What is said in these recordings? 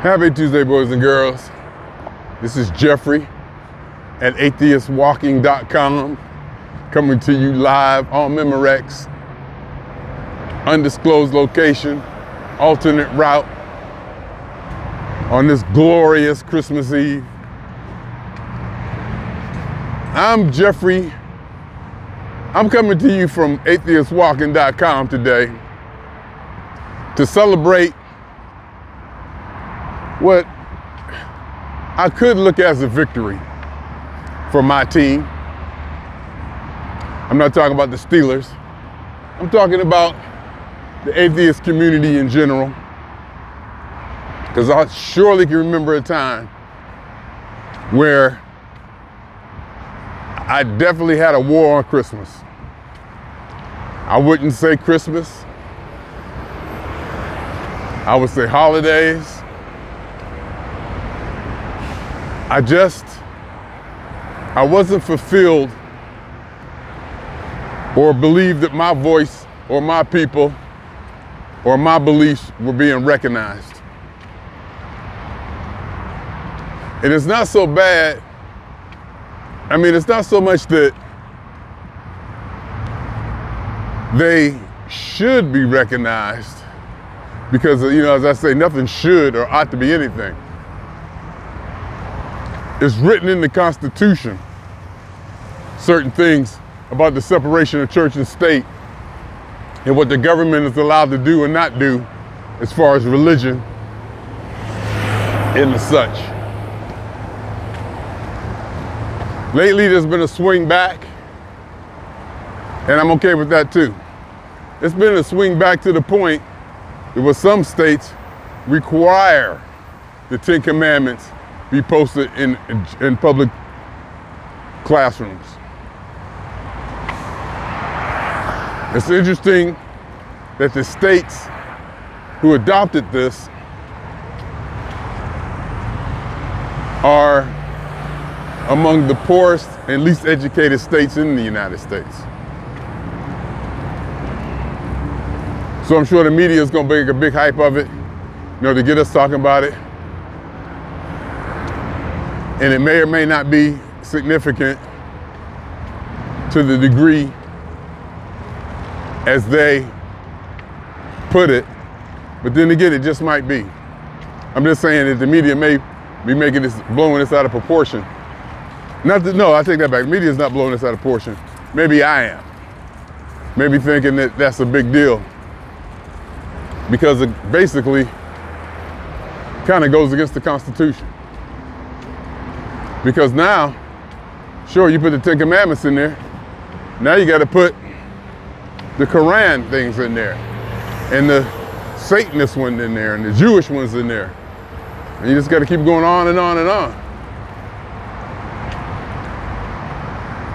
Happy Tuesday, boys and girls. This is Jeffery at atheistwalking.com, coming to you live on Memorex, undisclosed location, alternate route, on this glorious Christmas Eve. I'm Jeffery. I'm coming to you from atheistwalking.com today to celebrate what I could look as a victory for my team. I'm not talking about the Steelers. I'm talking about the atheist community in general, because I surely can remember a time where I definitely had a war on Christmas. I wouldn't say Christmas. I would say holidays. I wasn't fulfilled or believed that my voice or my people or my beliefs were being recognized. And it's not so bad. I mean, it's not so much that they should be recognized, because, you know, as I say, nothing should or ought to be anything. It's written in the Constitution, certain things about the separation of church and state and what the government is allowed to do and not do as far as religion and such. Lately, there's been a swing back, and I'm okay with that too. It's been a swing back to the point that some states require the 10 Commandments be posted in public classrooms. It's interesting that the states who adopted this are among the poorest and least educated states in the United States. So I'm sure the media is going to make a big hype of it, you know, to get us talking about it. And it may or may not be significant to the degree as they put it, but then again, it just might be. I'm just saying that the media may be making this, blowing this out of proportion. No, I take that back. The media is not blowing this out of proportion. Maybe I am. Maybe thinking that that's a big deal, because it basically kind of goes against the Constitution. Because now, sure, you put the 10 Commandments in there. Now you got to put the Quran things in there, and the Satanist one in there, and the Jewish ones in there. And you just got to keep going on and on and on,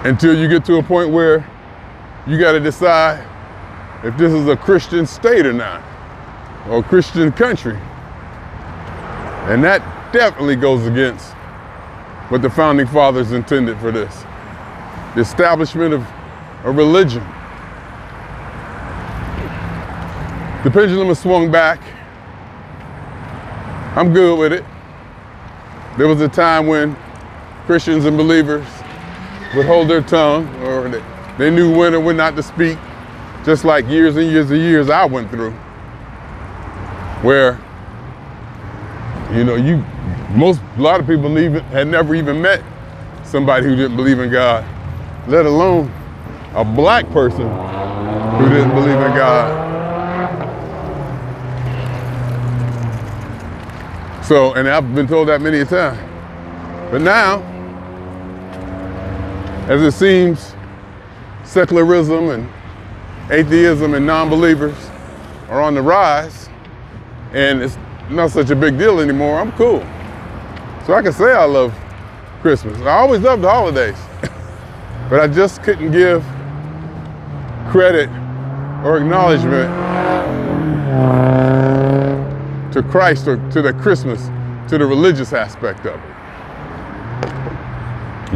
until you get to a point where you got to decide if this is a Christian state or not, or a Christian country. And that definitely goes against what the founding fathers intended for this. The establishment of a religion. The pendulum has swung back. I'm good with it. There was a time when Christians and believers would hold their tongue, or they knew when or when not to speak, just like years and years and years I went through, where, you know, a lot of people had never even met somebody who didn't believe in God, let alone a black person who didn't believe in God. So, and I've been told that many a time. But now, as it seems, secularism and atheism and non-believers are on the rise, and it's not such a big deal anymore, I'm cool. So I can say I love Christmas. I always loved the holidays, but I just couldn't give credit or acknowledgement to Christ or to the Christmas, to the religious aspect of it.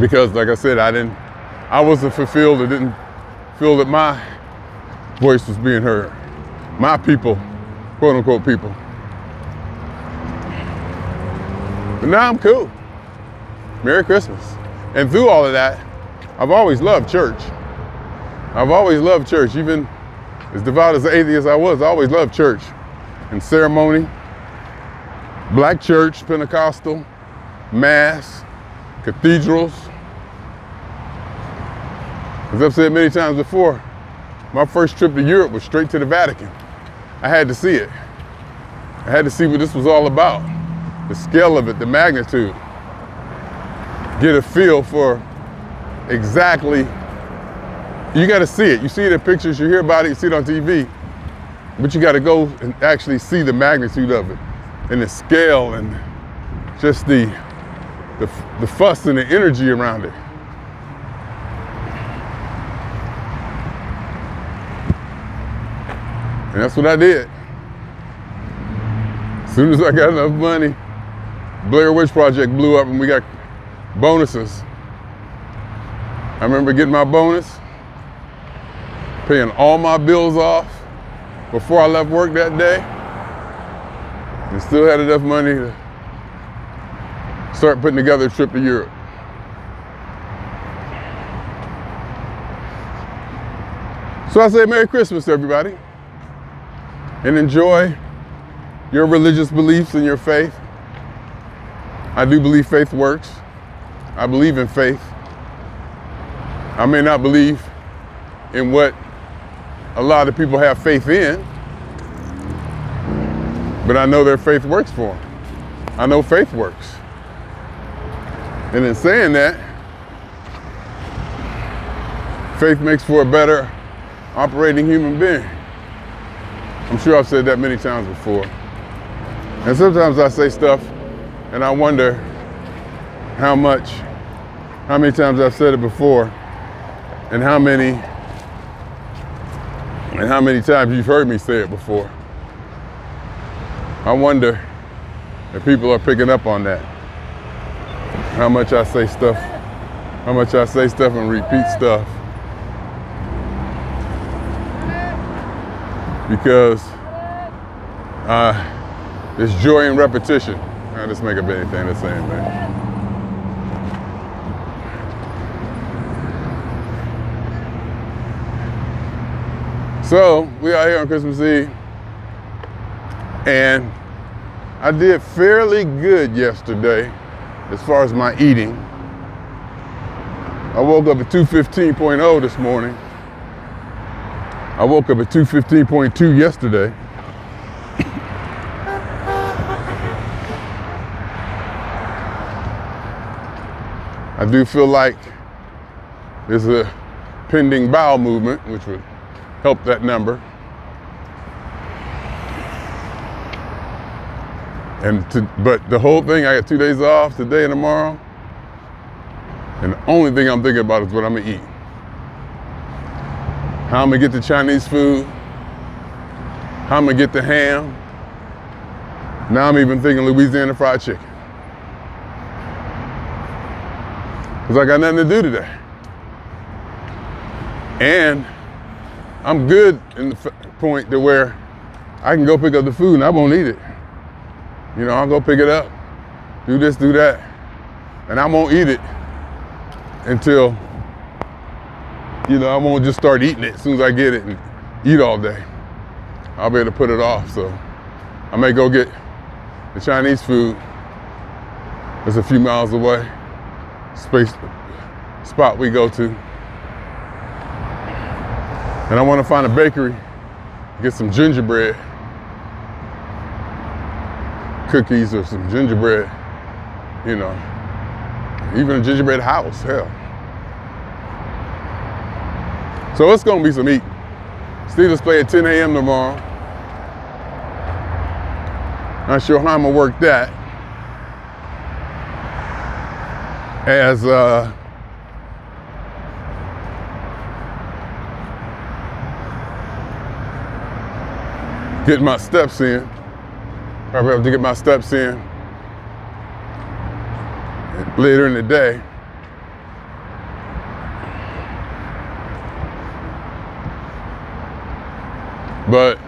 Because, like I said, I wasn't fulfilled, or didn't feel that my voice was being heard. My people, quote unquote people. But now I'm cool. Merry Christmas. And through all of that, I've always loved church. I've always loved church. Even as devout as an atheist I always loved church and ceremony. Black church, Pentecostal, mass, cathedrals. As I've said many times before, my first trip to Europe was straight to the Vatican. I had to see it. I had to see what this was all about, the scale of it, the magnitude. Get a feel for exactly, you got to see it. You see it in pictures, you hear about it, you see it on TV, but you got to go and actually see the magnitude of it and the scale and just the fuss and the energy around it. And that's what I did. As soon as I got enough money, Blair Witch Project blew up and we got bonuses. I remember getting my bonus, paying all my bills off before I left work that day, and still had enough money to start putting together a trip to Europe. So I say Merry Christmas to everybody, and enjoy your religious beliefs and your faith. I do believe faith works. I believe in faith. I may not believe in what a lot of people have faith in, but I know their faith works for them. I know faith works. And in saying that, faith makes for a better operating human being. I'm sure I've said that many times before. And sometimes I say stuff and I wonder how many times I've said it before and how many times you've heard me say it before. I wonder if people are picking up on that. How much I say stuff and repeat stuff. Because it's joy in repetition. I just make up anything the same, man. So we are here on Christmas Eve, and I did fairly good yesterday as far as my eating. I woke up at 215.0 this morning. I woke up at 215.2 yesterday. I do feel like there's a pending bowel movement, which would help that number. But the whole thing, I got 2 days off, today and tomorrow, and the only thing I'm thinking about is what I'm gonna eat. How I'm gonna get the Chinese food, how I'm gonna get the ham. Now I'm even thinking Louisiana fried chicken. Because I got nothing to do today. And I'm good in the point to where I can go pick up the food and I won't eat it. You know, I'll go pick it up, do this, do that, and I won't eat it until, you know, I won't just start eating it as soon as I get it and eat all day. I'll be able to put it off. So I may go get the Chinese food that's a few miles away, spot we go to. And I want to find a bakery, get some gingerbread cookies or some gingerbread, you know, even a gingerbread house, hell. So it's gonna be some eating. Steelers play at 10 a.m. tomorrow. Not sure how I'm gonna work that. As getting my steps in. Probably have to get my steps in later in the day. But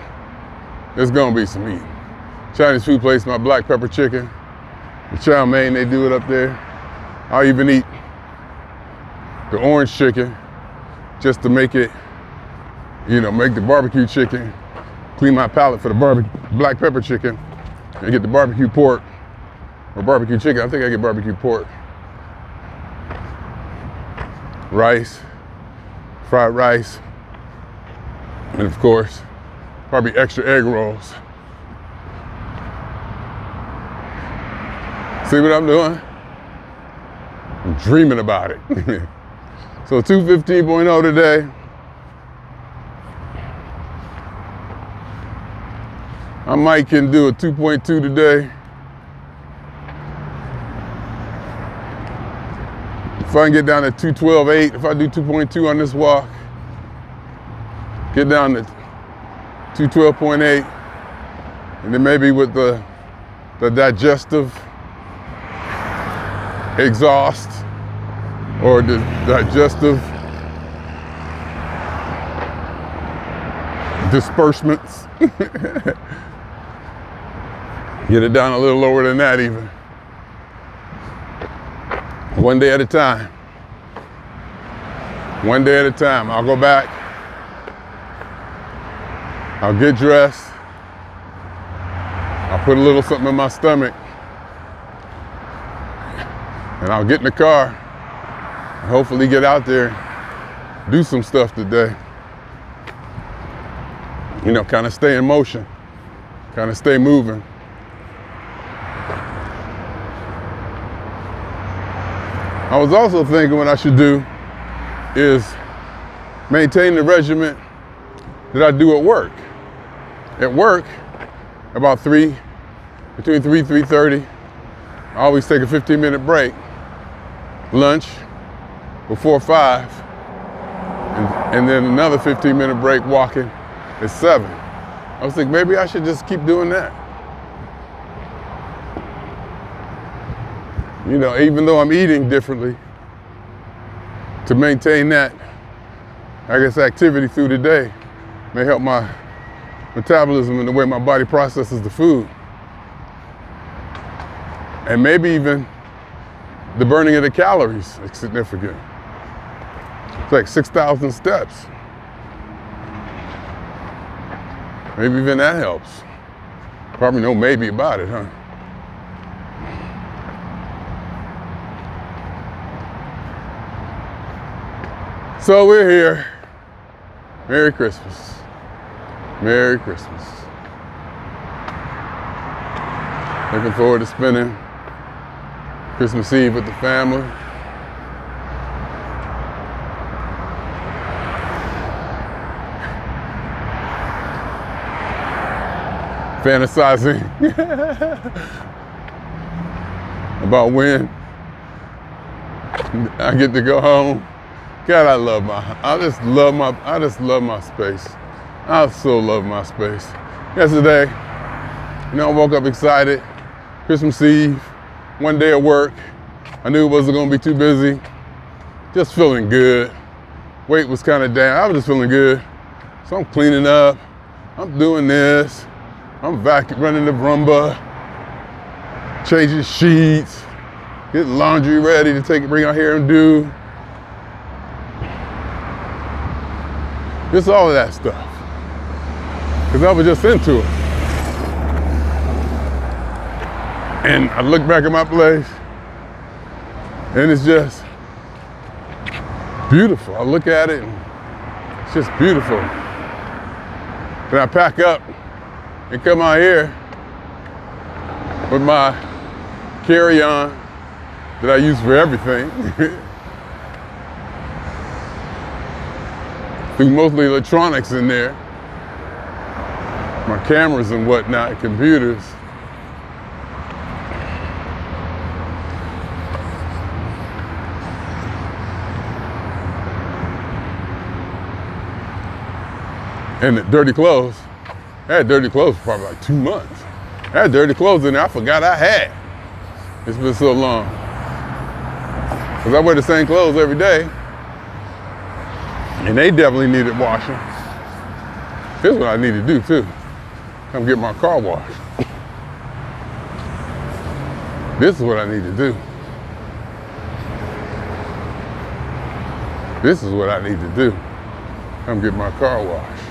there's gonna be some eating. Chinese food place, my black pepper chicken, The chow mein, they do it up there. I'll even eat the orange chicken just to make it, make the barbecue chicken, clean my palate for the black pepper chicken, and get the barbecue pork or barbecue chicken. I think I get barbecue pork. Rice, fried rice, and of course, probably extra egg rolls. See what I'm doing? I'm dreaming about it. So 215.0 today. I might can do a 2.2 today. If I can get down to 212.8, if I do 2.2 on this walk, get down to 212.8, and then maybe with the digestive exhaust or the digestive disbursements, get it down a little lower than that even. One day at a time. One day at a time. I'll go back. I'll get dressed. I'll put a little something in my stomach. And I'll get in the car and hopefully get out there and do some stuff today. Kind of stay in motion, kind of stay moving. I was also thinking what I should do is maintain the regimen that I do at work. At work, about between 3:30, I always take a 15-minute break, lunch before 5, and then another 15-minute break walking at 7. I was thinking maybe I should just keep doing that. Even though I'm eating differently, to maintain that, activity through the day may help my metabolism and the way my body processes the food. And maybe even the burning of the calories is significant. It's like 6,000 steps. Maybe even that helps. Probably no maybe about it, huh? So we're here. Merry Christmas. Merry Christmas. Looking forward to spending Christmas Eve with the family. Fantasizing about when I get to go home. God, I just love my space. I so love my space. Yesterday, I woke up excited. Christmas Eve, one day at work. I knew it wasn't gonna be too busy. Just feeling good. Weight was kind of down. I was just feeling good. So I'm cleaning up. I'm doing this. I'm running the Roomba, changing sheets, getting laundry ready to bring out here and do. Just all of that stuff. Because I was just into it. And I look back at my place, and it's just beautiful. I look at it, and it's just beautiful. Then I pack up and come out here with my carry-on that I use for everything. Through mostly electronics in there. My cameras and whatnot, computers. And the dirty clothes. I had dirty clothes for probably like 2 months. I had dirty clothes in there I forgot I had. It's been so long. Because I wear the same clothes every day. And they definitely needed washing. Here's what I need to do too. Come get my car washed. This is what I need to do. This is what I need to do. Come get my car washed.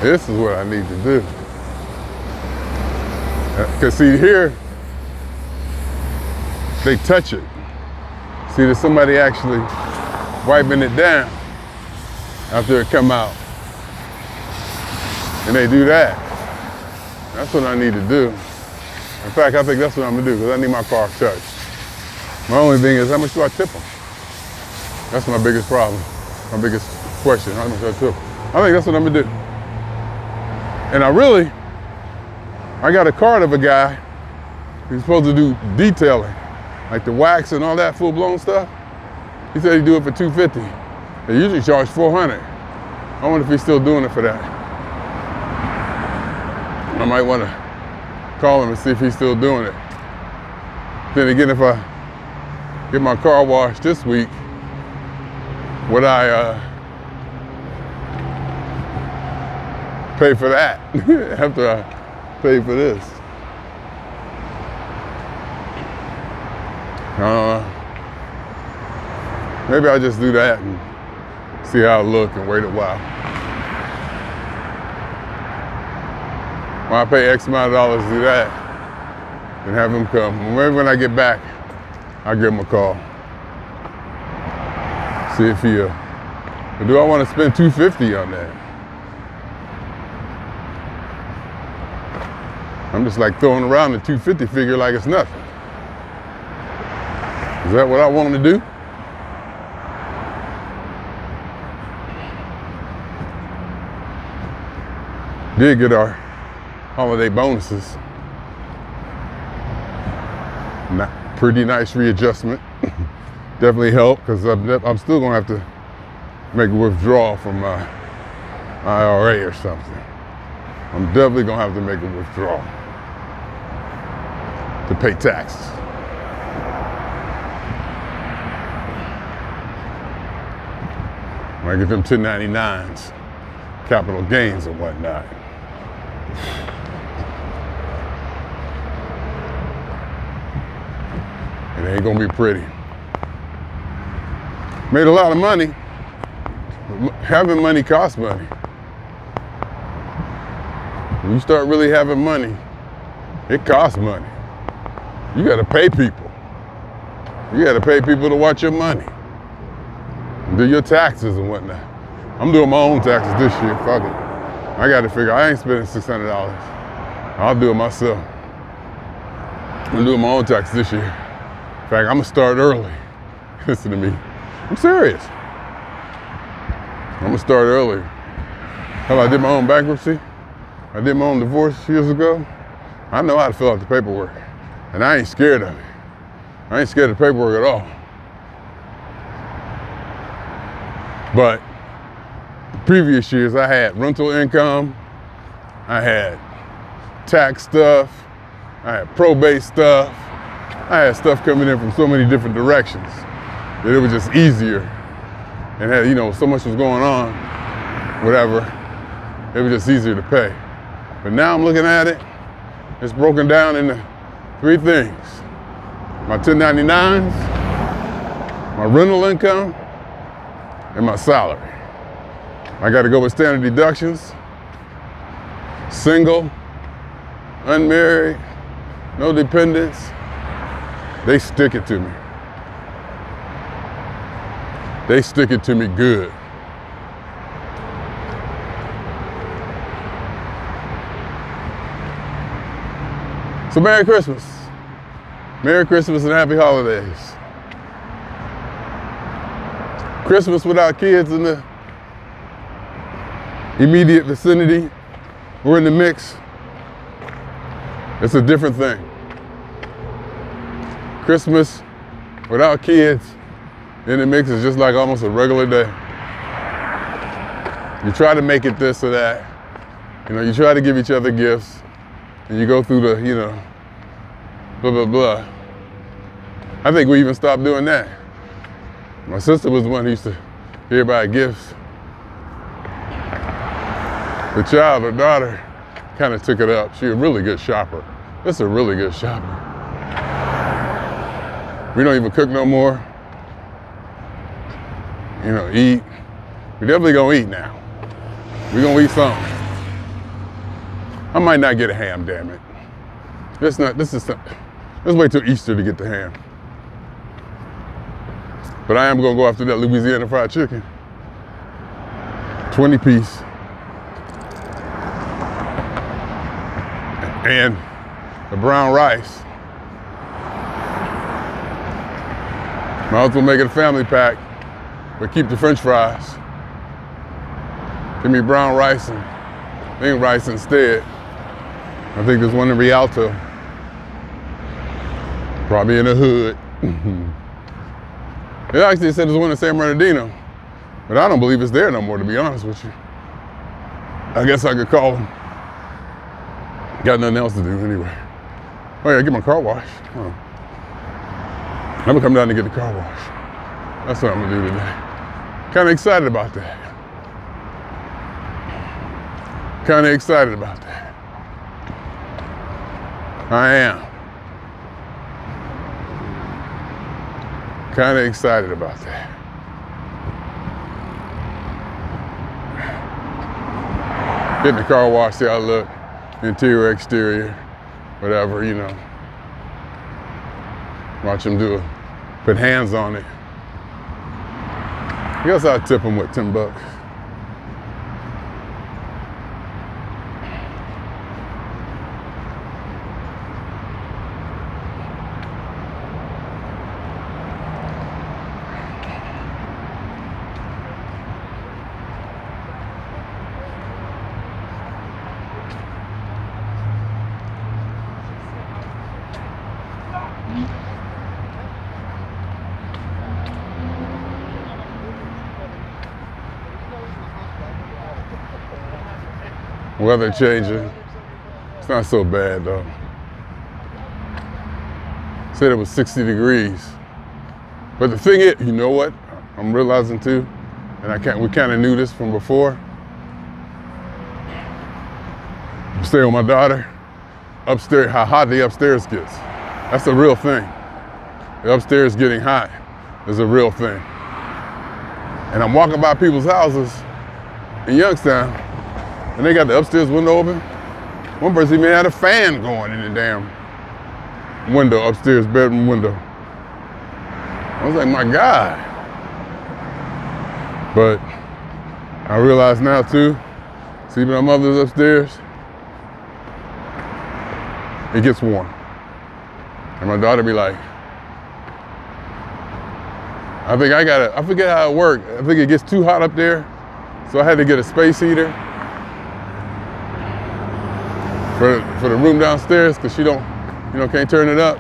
This is what I need to do. Because see here, they touch it. See, there's somebody actually wiping it down after it come out. And they do that. That's what I need to do. In fact, I think that's what I'm gonna do, because I need my car touched. My only thing is, how much do I tip them? That's my biggest problem, my biggest question, how much do I tip them? I think that's what I'm gonna do. And I got a card of a guy who's supposed to do detailing, like the wax and all that full-blown stuff. He said he'd do it for $250. They usually charge $400. I wonder if he's still doing it for that. I might want to call him and see if he's still doing it. Then again, if I get my car washed this week, would I pay for that after I pay for this? Maybe I'll just do that and see how it looks and wait a while. When I pay X amount of dollars to do that, and have them come. Maybe when I get back, I'll give him a call. See if he, but do I want to spend $250 on that? I'm just like throwing around the $250 figure like it's nothing. Is that what I want him to do? Did get our holiday bonuses. Pretty nice readjustment. Definitely helped, because I'm still gonna have to make a withdrawal from my IRA or something. I'm definitely gonna have to make a withdrawal to pay taxes. When I get them 1099s, capital gains and whatnot. It ain't gonna be pretty. Made a lot of money, but having money costs money. When you start really having money, it costs money. You gotta pay people. You gotta pay people to watch your money, and do your taxes and whatnot. I'm doing my own taxes this year, fuck it. I gotta figure, I ain't spending $600. I'll do it myself. I'm doing my own taxes this year. In fact, I'm gonna start early. Listen to me. I'm serious. I'm gonna start early. Hell, I did my own bankruptcy. I did my own divorce years ago. I know how to fill out the paperwork. And I ain't scared of it. I ain't scared of the paperwork at all. But the previous years, I had rental income, I had tax stuff, I had probate stuff, I had stuff coming in from so many different directions that it was just easier, and had, you know, so much was going on, whatever, it was just easier to pay. But now I'm looking at it, it's broken down into 3 things. My 1099s, my rental income, and my salary. I gotta go with standard deductions, single, unmarried, no dependents. They stick it to me. They stick it to me good. So Merry Christmas. Merry Christmas and Happy Holidays. Christmas without kids in the immediate vicinity or in the mix, it's a different thing. Christmas without kids in the mix is just like almost a regular day. You try to make it this or that. You know, you try to give each other gifts, and you go through the, you know, blah, blah, blah. I think we even stopped doing that. My sister was the one who used to give everybody gifts. The child, her daughter, kind of took it up. She's a really good shopper. This is a really good shopper. We don't even cook no more. You know, eat. We definitely gonna eat now. We gonna eat something. I might not get a ham, damn it. Let's wait till Easter to get the ham. But I am gonna go after that Louisiana fried chicken. 20 piece. And the brown rice. Might as well make it a family pack, but keep the French fries. Give me brown rice and bean rice instead. I think there's one in Rialto. Probably in the hood. It actually said there's one in San Bernardino, but I don't believe it's there no more, to be honest with you. I guess I could call them. Got nothing else to do anyway. Oh yeah, get my car washed. Oh. I'm gonna come down and get the car wash. That's what I'm gonna do today. Kind of excited about that. Kind of excited about that. I am. Kind of excited about that. Getting the car washed, see how I look. Interior, exterior, whatever, you know. Watch them do it. Put hands on it. I guess I'll tip them with $10. Weather changing. It's not so bad though. Said it was 60 degrees. But the thing is, you know what? I'm realizing too, and we kind of knew this from before. I'm staying with my daughter. Upstairs, how hot the upstairs gets. That's a real thing. The upstairs getting hot is a real thing. And I'm walking by people's houses in Youngstown, and they got the upstairs window open. One person even had a fan going in the damn window, upstairs bedroom window. I was like, my God. But I realize now too, see my mother's upstairs, it gets warm. And my daughter be like, I forget how it worked. I think it gets too hot up there, so I had to get a space heater for the room downstairs, because she can't turn it up.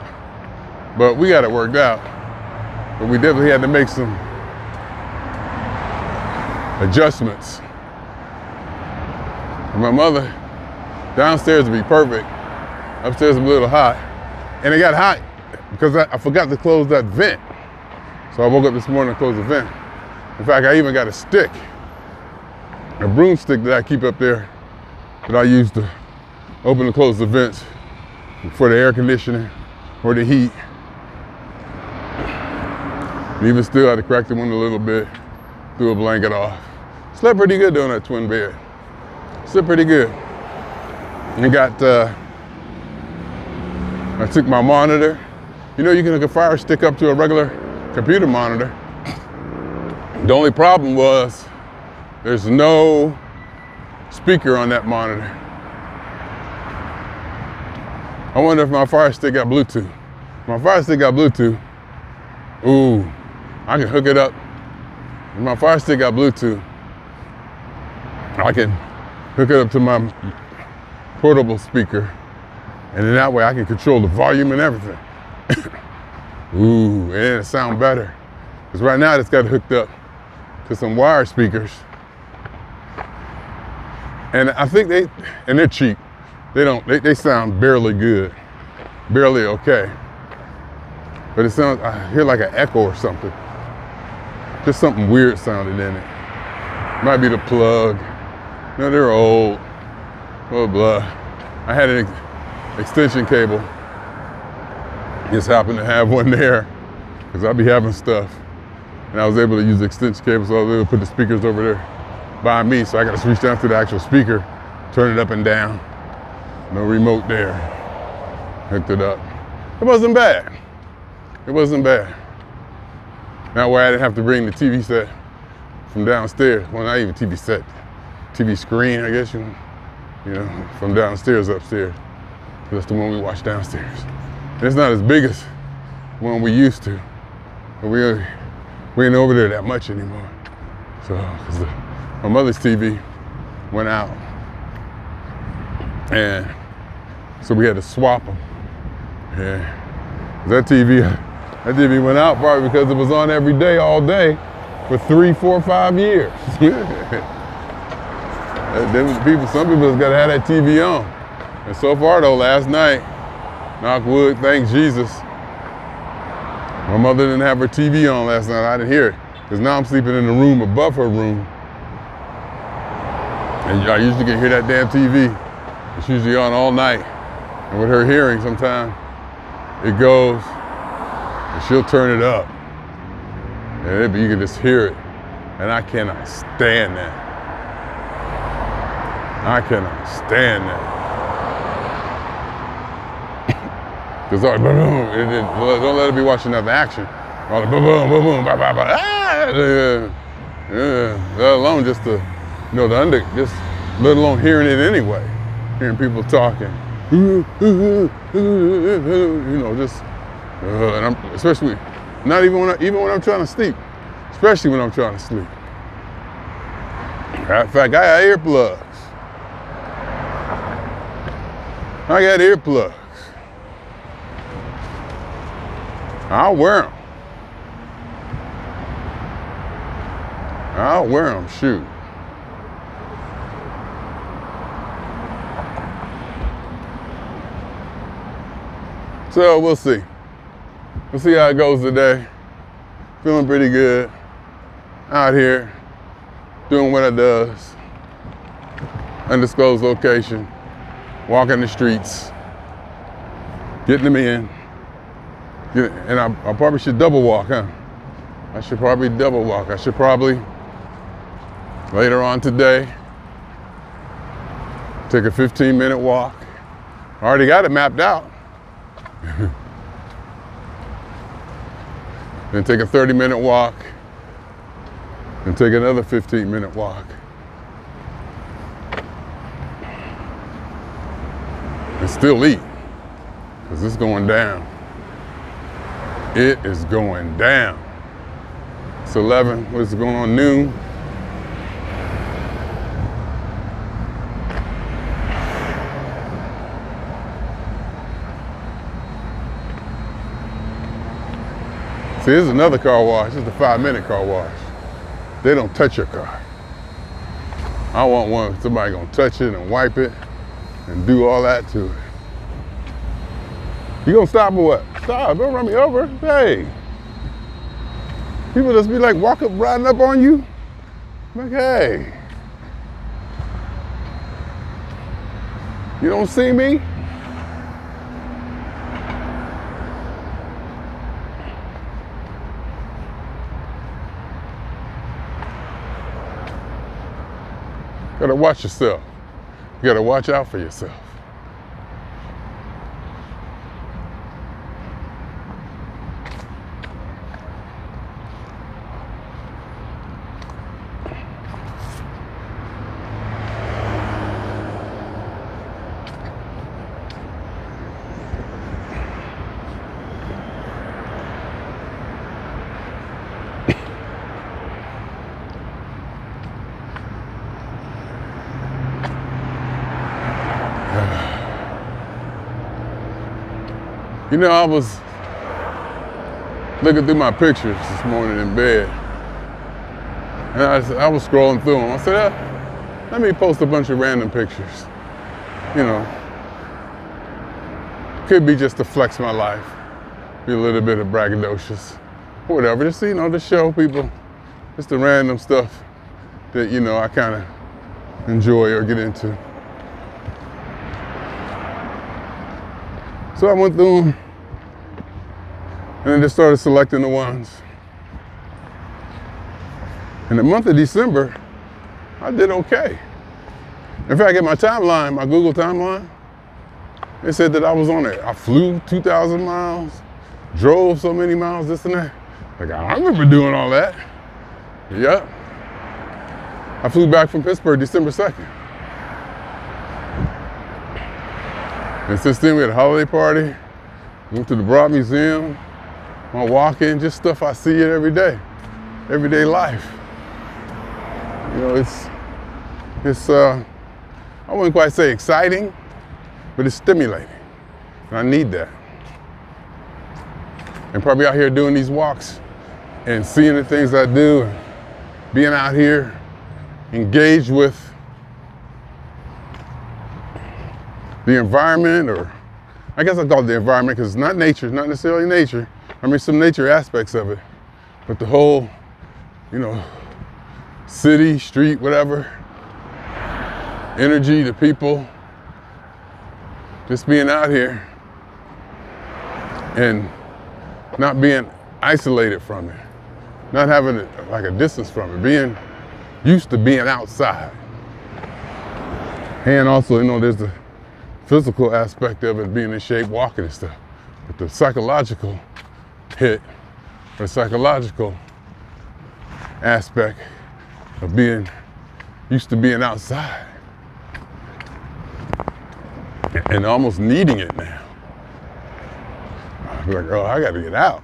But we got it worked out. But we definitely had to make some adjustments. And my mother, downstairs would be perfect. Upstairs was a little hot. And it got hot because I forgot to close that vent. So I woke up this morning and closed the vent. In fact, I even got a stick, a broomstick that I keep up there that I use to open and close the vents for the air conditioning or the heat. And even still, I had to crack the window a little bit, threw a blanket off. Slept pretty good doing that twin bed. Slept pretty good. And I took my monitor. You know, you can hook a Fire Stick up to a regular computer monitor. The only problem was there's no speaker on that monitor. I wonder if my Fire Stick got Bluetooth. If my Fire Stick got Bluetooth, ooh, I can hook it up. If my Fire Stick got Bluetooth, I can hook it up to my portable speaker, and then that way I can control the volume and everything. Ooh, and it'll sound better. Because right now it's got hooked up to some wire speakers. And I think they're cheap. They sound barely good, barely okay. But it sounds, I hear like an echo or something. Just something weird sounded in it. Might be the plug. No, they're old. Oh, blah. I had an extension cable. Just happened to have one there because I'll be having stuff. And I was able to use the extension cable, so I was able to put the speakers over there by me. So I got to reach down to the actual speaker, turn it up and down. No remote there. Hooked it up. It wasn't bad. It wasn't bad. That way I didn't have to bring the TV set from downstairs. Well, not even TV set, TV screen, I guess, you know, from downstairs upstairs. That's the one we watch downstairs. And it's not as big as one we used to. But we ain't over there that much anymore. So, because my mother's TV went out. And so we had to swap them. Yeah. That TV went out probably because it was on every day, all day, for 3, 4, 5 years. Some people just gotta have that TV on. And so far though, last night, knock wood, thank Jesus, my mother didn't have her TV on last night. I didn't hear it. Because now I'm sleeping in the room above her room. And I usually can hear that damn TV. It's usually on all night. And with her hearing, sometimes it goes, and she'll turn it up. And you can just hear it. And I cannot stand that. I cannot stand that. Because don't let her be watching nothing action. All the boom, boom, boom, boom, bah, bah, bah, ah, yeah. Let alone just the, just let alone hearing it anyway. Hearing people talking. Just, and I'm, especially, not even when I'm trying to sleep. Especially when I'm trying to sleep. In fact, I got earplugs. I'll wear them, shoot. So we'll see. We'll see how it goes today. Feeling pretty good. Out here, doing what I does. Undisclosed location. Walking the streets. Getting them in. And I probably should double walk, huh? I should probably double walk. I should probably, later on today, take a 15-minute walk. I already got it mapped out. Then take a 30-minute walk. And take another 15-minute walk. And still eat, because it's going down. It is going down. It's 11, what's going on, noon? See, this is another car wash. This is a 5-minute car wash. They don't touch your car. I want one, somebody gonna touch it and wipe it and do all that to it. You gonna stop or what? Stop, don't run me over. Hey. People just be like riding up on you. Like, hey. You don't see me? Gotta watch yourself. You gotta watch out for yourself. You know, I was looking through my pictures this morning in bed, and I was scrolling through them. I said, let me post a bunch of random pictures. You know, could be just to flex my life, be a little bit of braggadocious, or whatever. Just, to show people, just the random stuff that, I kind of enjoy or get into. So I went through them and then just started selecting the ones. In the month of December, I did okay. In fact, in my timeline, my Google timeline, it said that I was on it. I flew 2,000 miles, drove so many miles, this and that. Like, I remember doing all that. Yep. I flew back from Pittsburgh December 2nd. And since then we had a holiday party, went to the Broad Museum, my walk-in, just stuff I see it every day, everyday life. You know, it's I wouldn't quite say exciting, but it's stimulating. And I need that. And probably out here doing these walks and seeing the things I do, and being out here engaged with the environment, or I guess I call it the environment because it's not nature, it's not necessarily nature. I mean, some nature aspects of it, but the whole, you know, city, street, whatever, energy, the people, just being out here and not being isolated from it, not having like a distance from it, being used to being outside. And also, you know, there's the physical aspect of it, being in shape, walking and stuff. But the psychological hit, or psychological aspect of being used to being outside and almost needing it now. I'd be like, oh, I gotta get out.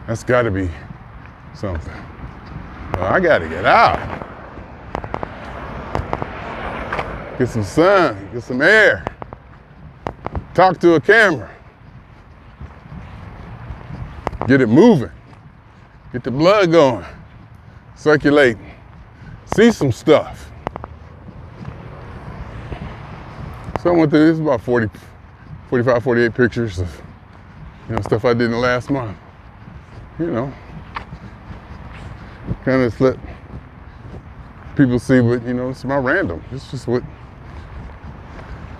That's gotta be something. Oh, I gotta get out. Get some sun, get some air, talk to a camera, get it moving, get the blood going, circulating, see some stuff. So I went through this, about 45, 48 pictures of, you know, stuff I did in the last month. You know, kind of let people see what, you know, it's my random. It's just what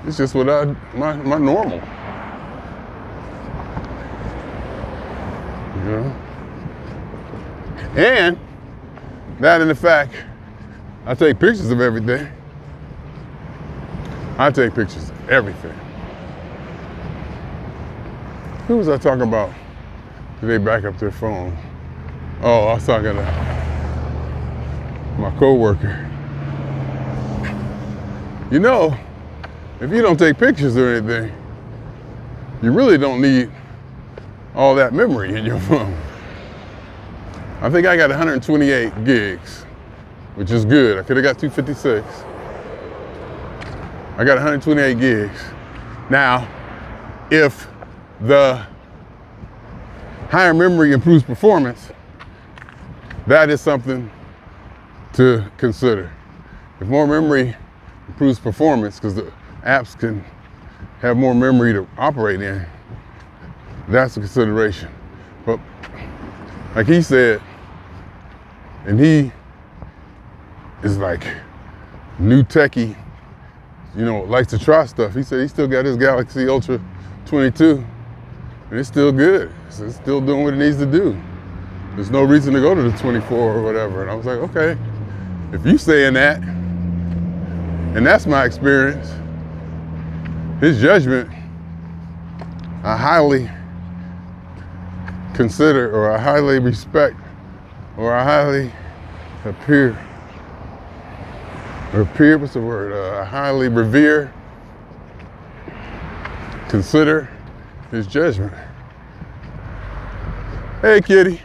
my normal. You know? And that and the fact I take pictures of everything. I take pictures of everything. Who was I talking about? Did they back up their phone? Oh, I was talking to my coworker. You know, if you don't take pictures or anything, you really don't need all that memory in your phone. I think I got 128 gigs, which is good. I could have got 256. I got 128 gigs. Now, if the higher memory improves performance, that is something to consider. If more memory improves performance, because the apps can have more memory to operate in, that's a consideration. But like he said, and he is like new techie, you know, likes to try stuff. He said he still got his Galaxy Ultra 22 and it's still good. It's still doing what it needs to do. There's no reason to go to the 24 or whatever. And I was like, okay, if you saying that, and that's my experience, his judgment, I highly consider, or I highly respect, or I highly what's the word? I highly revere, consider his judgment. Hey, kitty.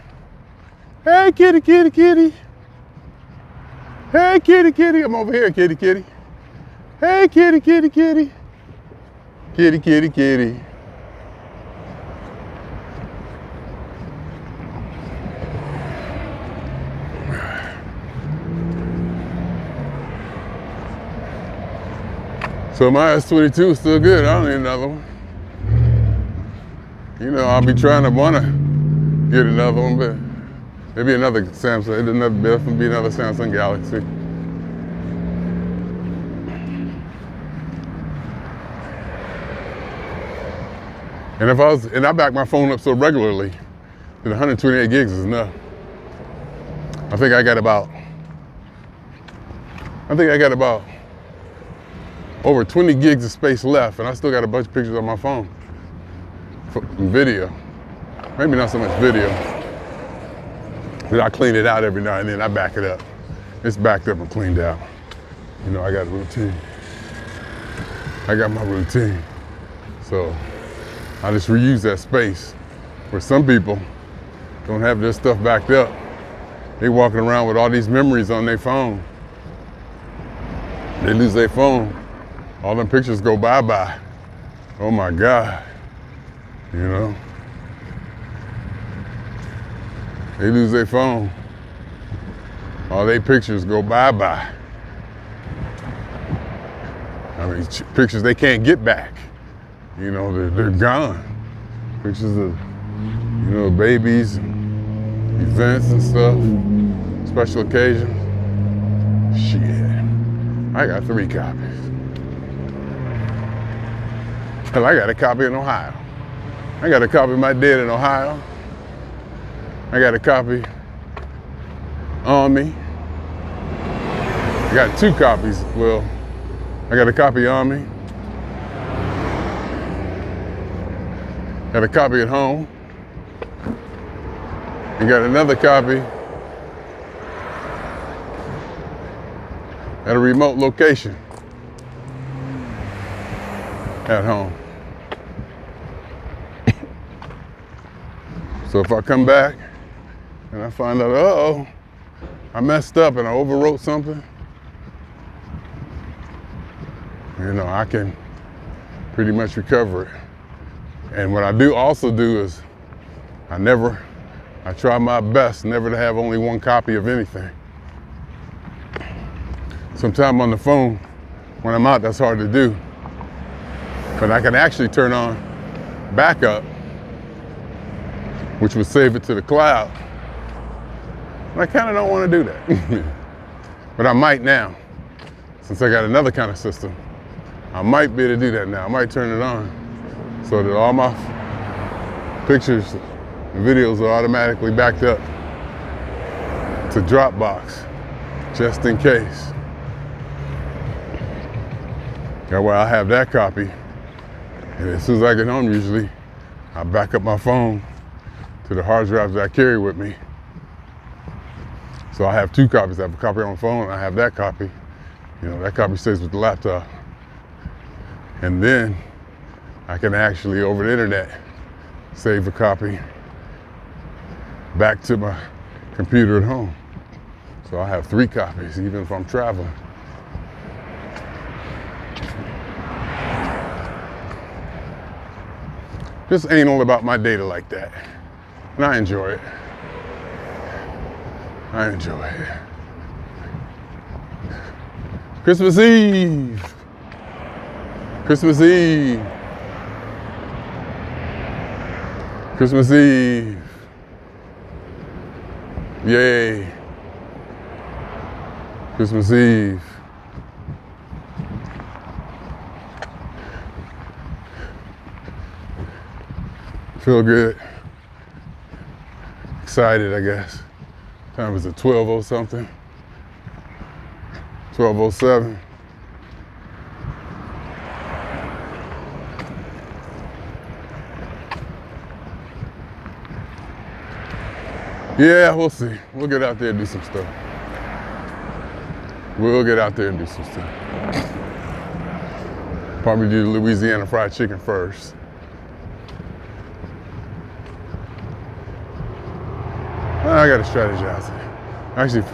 Hey, kitty, kitty, kitty. Hey, kitty, kitty. I'm over here, kitty, kitty. Hey, kitty, kitty, kitty. Kitty, kitty, kitty. So my S22 is still good. I don't need another one. You know, I'll be trying to want to get another one, but maybe another Samsung. It'll definitely be another Samsung Galaxy. And I back my phone up so regularly that 128 gigs is enough. I think I got about over 20 gigs of space left, and I still got a bunch of pictures on my phone. Video. Maybe not so much video. But I clean it out every now and then. I back it up. It's backed up and cleaned out. You know, I got a routine. I got my routine. So I just reuse that space. Where some people don't have their stuff backed up. They walking around with all these memories on their phone. They lose their phone. All them pictures go bye-bye. Oh my God. You know? They lose their phone. All their pictures go bye-bye. I mean, pictures they can't get back. You know, they're gone. Pictures of, you know, babies, and events and stuff, special occasions. Shit. I got 3 copies. Hell, I got a copy in Ohio. I got a copy of my dad in Ohio. I got a copy on me. I got 2 copies. Well, I got a copy on me. Got a copy at home. And got another copy at a remote location at home. So if I come back and I find out, uh-oh, I messed up and I overwrote something, you know, I can pretty much recover it. And what I also do is I try my best never to have only 1 copy of anything. Sometimes on the phone, when I'm out, that's hard to do. But I can actually turn on backup, which would save it to the cloud. And I kind of don't want to do that. But I might now, since I got another kind of system. I might be able to do that now. I might turn it on so that all my pictures and videos are automatically backed up to Dropbox, just in case. That way I have that copy. And as soon as I get home, usually, I back up my phone to the hard drives that I carry with me. So I have 2 copies. I have a copy on the phone, and I have that copy. You know, that copy stays with the laptop. And then I can actually, over the internet, save a copy back to my computer at home. So I have 3 copies, even if I'm traveling. Just anal about my data like that. And I enjoy it. I enjoy it. Christmas Eve. Christmas Eve. Christmas Eve. Yay. Christmas Eve. Feel good. Excited, I guess. Time is at 12:00 something. 12:07. Yeah, we'll see. We'll get out there and do some stuff. We'll get out there and do some stuff. Probably do the Louisiana fried chicken first. I gotta strategize it. Actually,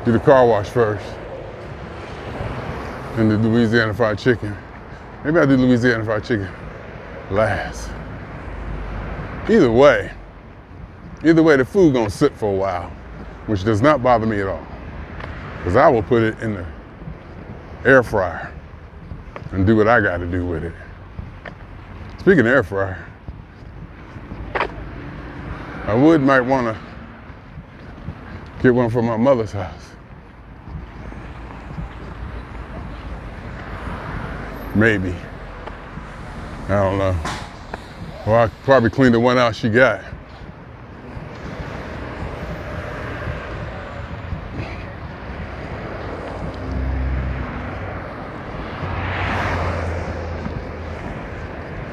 do the car wash first. And the Louisiana fried chicken. Maybe I'll do Louisiana fried chicken last. Either way, the food gonna sit for a while, which does not bother me at all. Because I will put it in the air fryer and do what I gotta do with it. Speaking of air fryer, I might wanna get one from my mother's house. Maybe. I don't know. Or I probably cleaned the one out she got.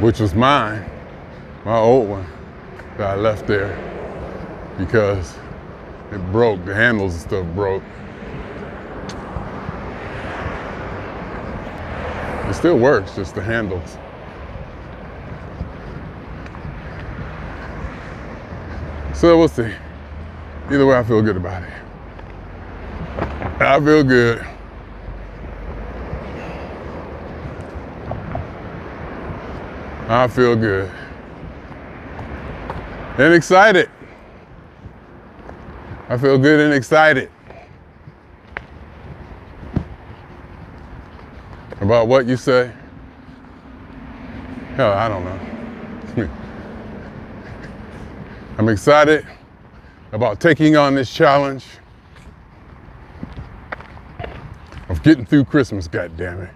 Which was mine, my old one that I left there because it broke, the handles and stuff broke. It still works, just the handles. So we'll see. Either way, I feel good about it. I feel good. I feel good. And excited. I feel good and excited. About what you say? Hell, I don't know. I'm excited about taking on this challenge of getting through Christmas, goddammit.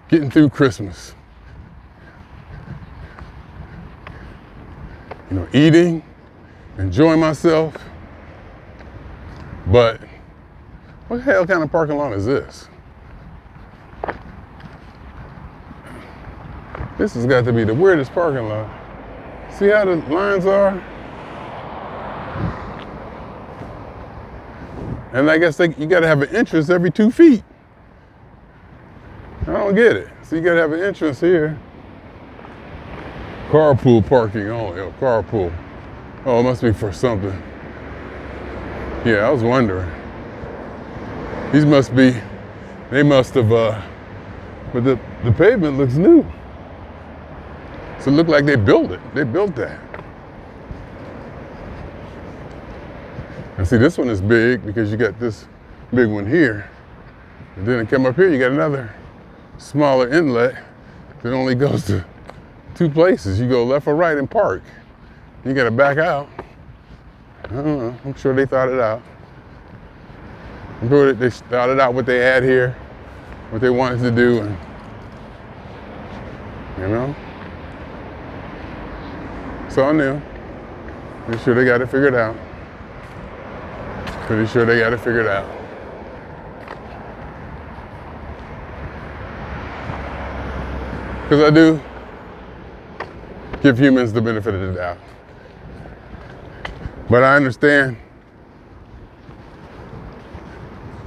Getting through Christmas. You know, eating, enjoying myself. But what the hell kind of parking lot is this? This has got to be the weirdest parking lot. See how the lines are? And I guess you gotta have an entrance every 2 feet. I don't get it. So you gotta have an entrance here. Carpool parking, oh, yeah, carpool. Oh, it must be for something. Yeah, I was wondering. They must have, but the pavement looks new. So it looked like they built it. They built that. And see, this one is big because you got this big one here. And then it come up here, you got another smaller inlet that only goes to 2 places. You go left or right and park. You gotta back out. I don't know, I'm sure they thought it out. I'm sure they thought it out what they had here, what they wanted to do, and you know? It's on them. Pretty sure they got it figured out. Pretty sure they got it figured out. Because I do give humans the benefit of the doubt. But I understand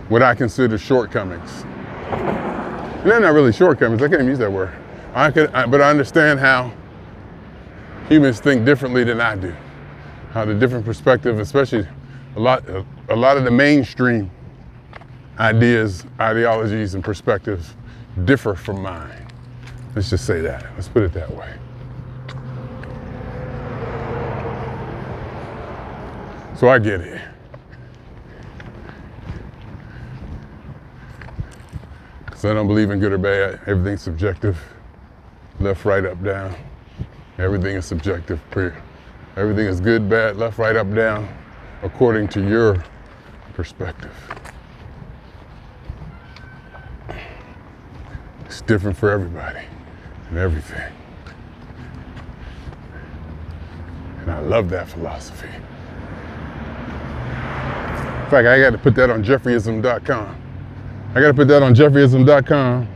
what I consider shortcomings. And they're not really shortcomings, I can't even use that word. But I understand how humans think differently than I do. How the different perspective, especially a lot of the mainstream ideas, ideologies, and perspectives differ from mine. Let's just say that. Let's put it that way. So I get it. Because I don't believe in good or bad. Everything's subjective. Left, right, up, down. Everything is subjective. Everything is good, bad, left, right, up, down, according to your perspective. It's different for everybody and everything. And I love that philosophy. In fact, I got to put that on Jefferyism.com. I got to put that on Jefferyism.com.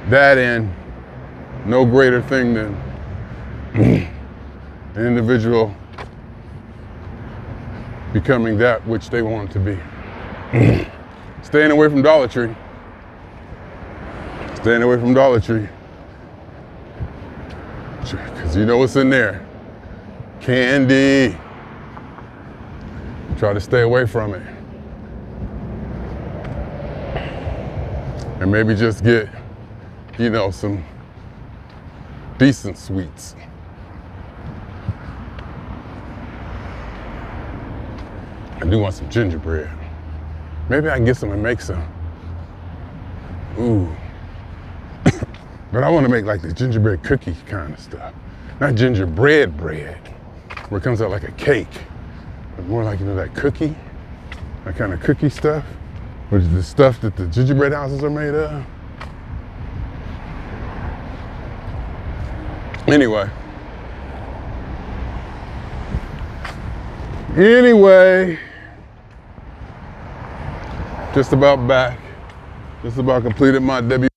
That and no greater thing than an individual becoming that which they want to be. Staying away from Dollar Tree. Staying away from Dollar Tree. Because you know what's in there. Candy. Try to stay away from it. And maybe just get, you know, some decent sweets. I do want some gingerbread. Maybe I can get some and make some. Ooh. But I want to make like the gingerbread cookie kind of stuff. Not gingerbread bread, where it comes out like a cake. But more like, you know, that cookie, that kind of cookie stuff, which is the stuff that the gingerbread houses are made of. Anyway, Anyway, just about back. Just about completed my WK.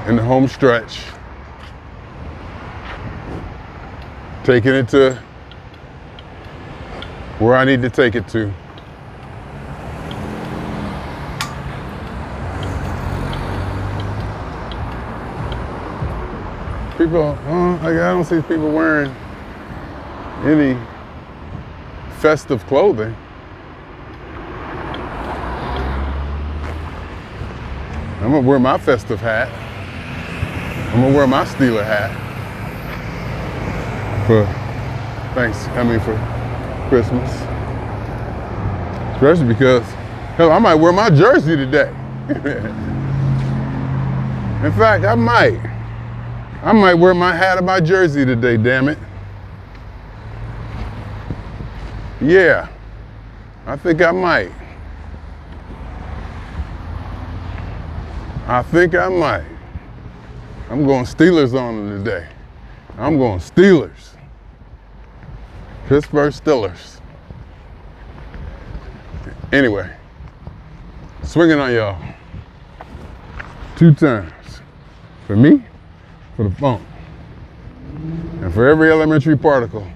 In the home stretch. Taking it to where I need to take it to. People, I don't see people wearing any festive clothing. I'm gonna wear my festive hat. I'm gonna wear my Steeler hat for Christmas. Especially because, hell, I might wear my jersey today. In fact, I might wear my hat and my jersey today, damn it. Yeah, I think I might. I'm going Steelers on them today. I'm going Steelers. Pittsburgh Steelers. Anyway, swinging on y'all 2 times. For me, for the funk, and for every elementary particle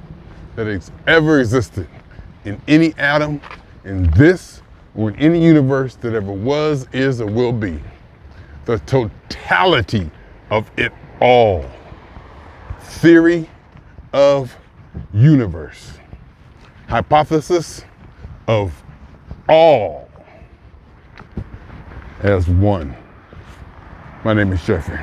that has ever existed in any atom in this or in any universe that ever was, is, or will be. The totality of it all. Theory of universe. Hypothesis of all as one. My name is Jeffery.